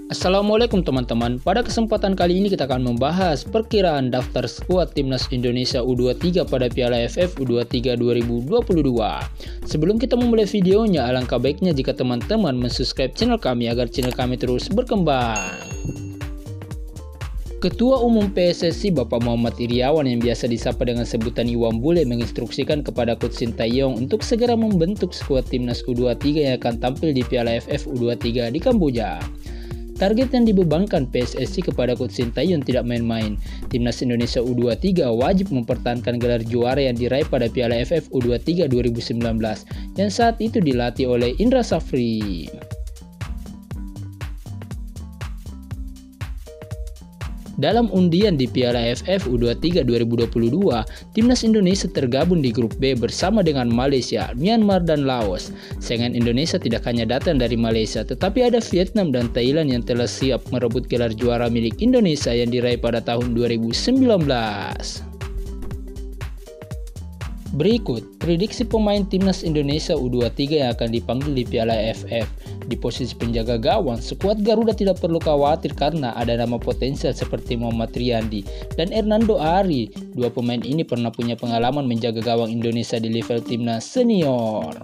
Assalamualaikum teman-teman, pada kesempatan kali ini kita akan membahas perkiraan daftar skuad Timnas Indonesia U23 pada Piala AFF U23 2022. Sebelum kita memulai videonya, alangkah baiknya jika teman-teman mensubscribe channel kami agar channel kami terus berkembang. Ketua Umum PSSI Bapak Muhammad Iryawan yang biasa disapa dengan sebutan Iwan Bule menginstruksikan kepada Coach Sintayong untuk segera membentuk skuad Timnas U23 yang akan tampil di Piala AFF U23 di Kamboja. Target yang dibebankan PSSI kepada Coach Sintayong tidak main-main. Timnas Indonesia U23 wajib mempertahankan gelar juara yang diraih pada Piala AFF U23 2019 yang saat itu dilatih oleh Indra Safri. Dalam undian di Piala AFF U23 2022, Timnas Indonesia tergabung di grup B bersama dengan Malaysia, Myanmar, dan Laos. Saingan Indonesia tidak hanya datang dari Malaysia, tetapi ada Vietnam dan Thailand yang telah siap merebut gelar juara milik Indonesia yang diraih pada tahun 2019. Berikut prediksi pemain Timnas Indonesia U23 yang akan dipanggil di Piala AFF. Di posisi penjaga gawang, skuad Garuda tidak perlu khawatir karena ada nama potensial seperti Muhammad Riyandi dan Hernando Ari. Dua pemain ini pernah punya pengalaman menjaga gawang Indonesia di level timnas senior.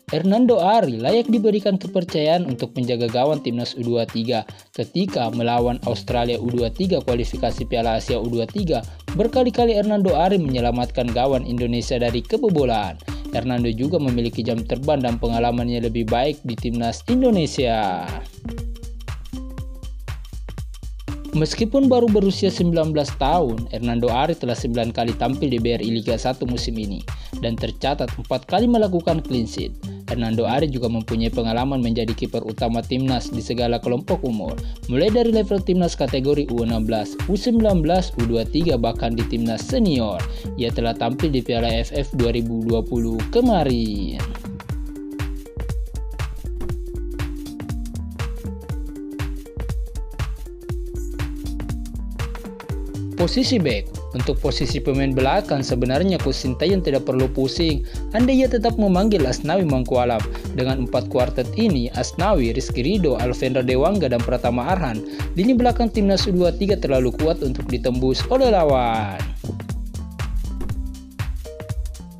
Hernando Ari layak diberikan kepercayaan untuk menjaga gawang Timnas U23 ketika melawan Australia U23 kualifikasi Piala Asia U23. Berkali-kali Hernando Ari menyelamatkan gawang Indonesia dari kebobolan. Hernando juga memiliki jam terbang dan pengalamannya lebih baik di Timnas Indonesia. Meskipun baru berusia 19 tahun, Hernando Ari telah 9 kali tampil di BRI Liga 1 musim ini dan tercatat 4 kali melakukan clean sheet. Hernando Ari juga mempunyai pengalaman menjadi kiper utama timnas di segala kelompok umur, mulai dari level timnas kategori U16, U19, U23 bahkan di timnas senior. Ia telah tampil di Piala AFF 2020 kemarin. Posisi back. Untuk posisi pemain belakang sebenarnya Coach Sintayong tidak perlu pusing, andai ia tetap memanggil Asnawi Mangkualam. Dengan 4 kuartet ini, Asnawi, Rizky Ridho, Alvendra Dewangga, dan Pratama Arhan, lini belakang Timnas U23 terlalu kuat untuk ditembus oleh lawan.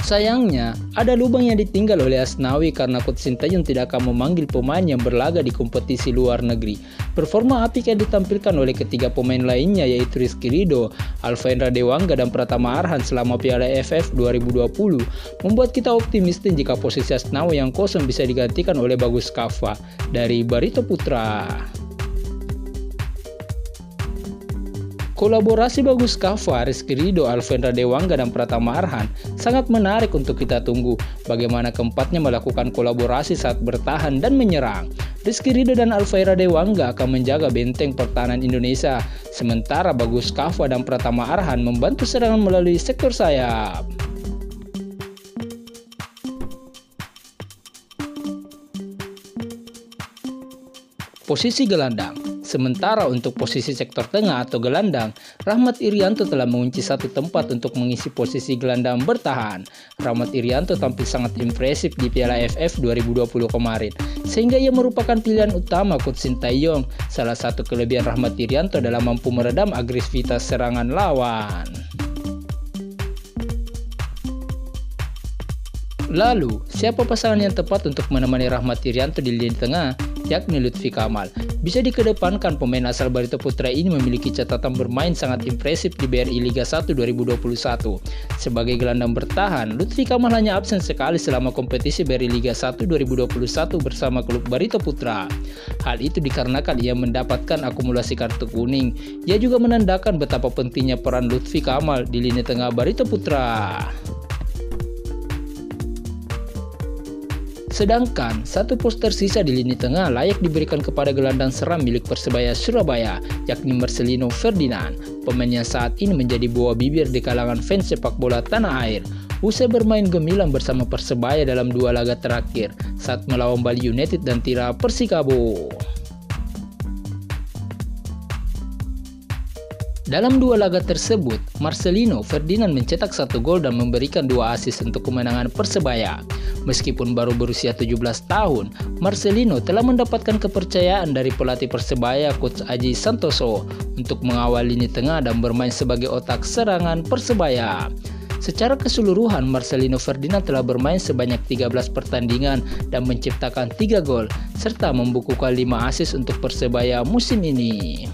Sayangnya, ada lubang yang ditinggal oleh Asnawi karena Coach Sintayong tidak akan memanggil pemain yang berlaga di kompetisi luar negeri. Performa apik yang ditampilkan oleh ketiga pemain lainnya yaitu Rizky Ridho, Alvendra Dewangga, dan Pratama Arhan selama Piala AFF 2020 membuat kita optimistis jika posisi Asnawi yang kosong bisa digantikan oleh Bagus Kava dari Barito Putra. Kolaborasi Bagus Kava, Rizky Ridho, Alvendra Dewangga, dan Pratama Arhan sangat menarik untuk kita tunggu bagaimana keempatnya melakukan kolaborasi saat bertahan dan menyerang. Rizky Ridho dan Alvendra Dewangga akan menjaga benteng pertahanan Indonesia, sementara Bagus Kava dan Pratama Arhan membantu serangan melalui sektor sayap. Posisi gelandang. Sementara untuk posisi sektor tengah atau gelandang, Rahmat Irianto telah mengunci satu tempat untuk mengisi posisi gelandang bertahan. Rahmat Irianto tampil sangat impresif di Piala AFF 2020 kemarin, sehingga ia merupakan pilihan utama Coach Sintayong. Salah satu kelebihan Rahmat Irianto adalah mampu meredam agresivitas serangan lawan. Lalu, siapa pasangan yang tepat untuk menemani Rahmat Irianto di lini tengah? Yakni Lutfi Kamal. Bisa dikedepankan pemain asal Barito Putra ini memiliki catatan bermain sangat impresif di BRI Liga 1 2021. Sebagai gelandang bertahan, Lutfi Kamal hanya absen sekali selama kompetisi BRI Liga 1 2021 bersama klub Barito Putra. Hal itu dikarenakan ia mendapatkan akumulasi kartu kuning. Ia juga menandakan betapa pentingnya peran Lutfi Kamal di lini tengah Barito Putra. Sedangkan satu pos tersisa di lini tengah layak diberikan kepada gelandang seram milik Persebaya Surabaya, yakni Marcelino Ferdinand, pemain yang saat ini menjadi buah bibir di kalangan fans sepak bola tanah air. Usai bermain gemilang bersama Persebaya dalam 2 laga terakhir saat melawan Bali United dan Tira Persikabo. Dalam dua laga tersebut, Marcelino Ferdinand mencetak 1 gol dan memberikan 2 assist untuk kemenangan Persebaya. Meskipun baru berusia 17 tahun, Marcelino telah mendapatkan kepercayaan dari pelatih Persebaya Coach Aji Santoso untuk mengawal lini tengah dan bermain sebagai otak serangan Persebaya. Secara keseluruhan, Marcelino Ferdinand telah bermain sebanyak 13 pertandingan dan menciptakan 3 gol, serta membukukan 5 assist untuk Persebaya musim ini.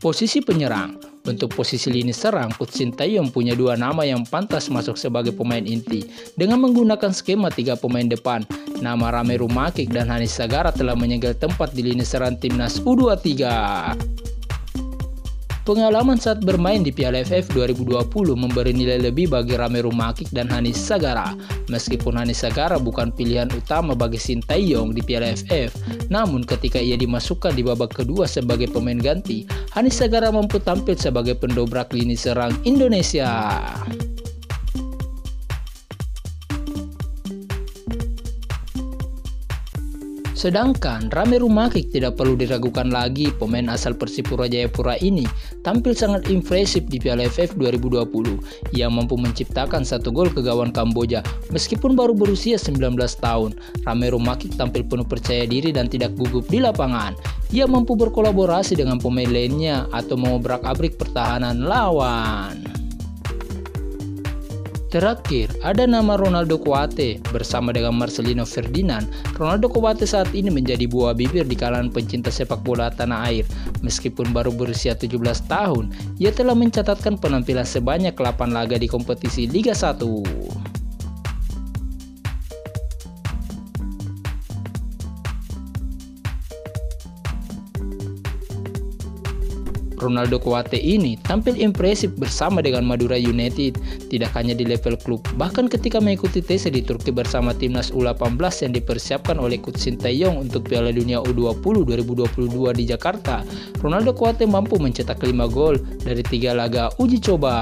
Posisi penyerang. Untuk posisi lini serang, Coach Sintayong punya 2 nama yang pantas masuk sebagai pemain inti. Dengan menggunakan skema 3 pemain depan, nama Rame Rumakik dan Hanis Sagara telah menyegel tempat di lini serang timnas U23. Pengalaman saat bermain di Piala AFF 2020 memberi nilai lebih bagi Rame Rumakik dan Hanis Sagara. Meskipun Hanis Sagara bukan pilihan utama bagi Sintayong di Piala AFF, namun ketika ia dimasukkan di babak kedua sebagai pemain ganti, Hanis Sagara mampu tampil sebagai pendobrak lini serang Indonesia. Sedangkan Rame Rumakik tidak perlu diragukan lagi, pemain asal Persipura Jayapura ini tampil sangat impresif di Piala AFF 2020. Ia mampu menciptakan 1 gol ke gawang Kamboja meskipun baru berusia 19 tahun. Rame Rumakik tampil penuh percaya diri dan tidak gugup di lapangan. Ia mampu berkolaborasi dengan pemain lainnya atau mengobrak-abrik pertahanan lawan. Terakhir, ada nama Ronaldo Koate. Bersama dengan Marcelino Ferdinand, Ronaldo Koate saat ini menjadi buah bibir di kalangan pencinta sepak bola tanah air. Meskipun baru berusia 17 tahun, ia telah mencatatkan penampilan sebanyak 8 laga di kompetisi Liga 1. Ronaldo Koate ini tampil impresif bersama dengan Madura United, tidak hanya di level klub, bahkan ketika mengikuti tes di Turki bersama timnas U18 yang dipersiapkan oleh Coach Sintayong untuk Piala Dunia U20 2022 di Jakarta. Ronaldo Koate mampu mencetak 5 gol dari 3 laga uji coba.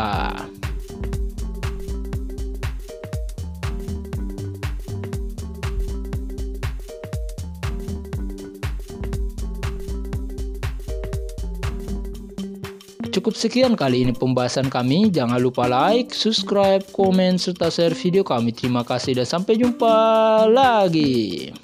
Cukup sekian kali ini pembahasan kami. Jangan lupa like, subscribe, komen, serta share video kami. Terima kasih dan sampai jumpa lagi.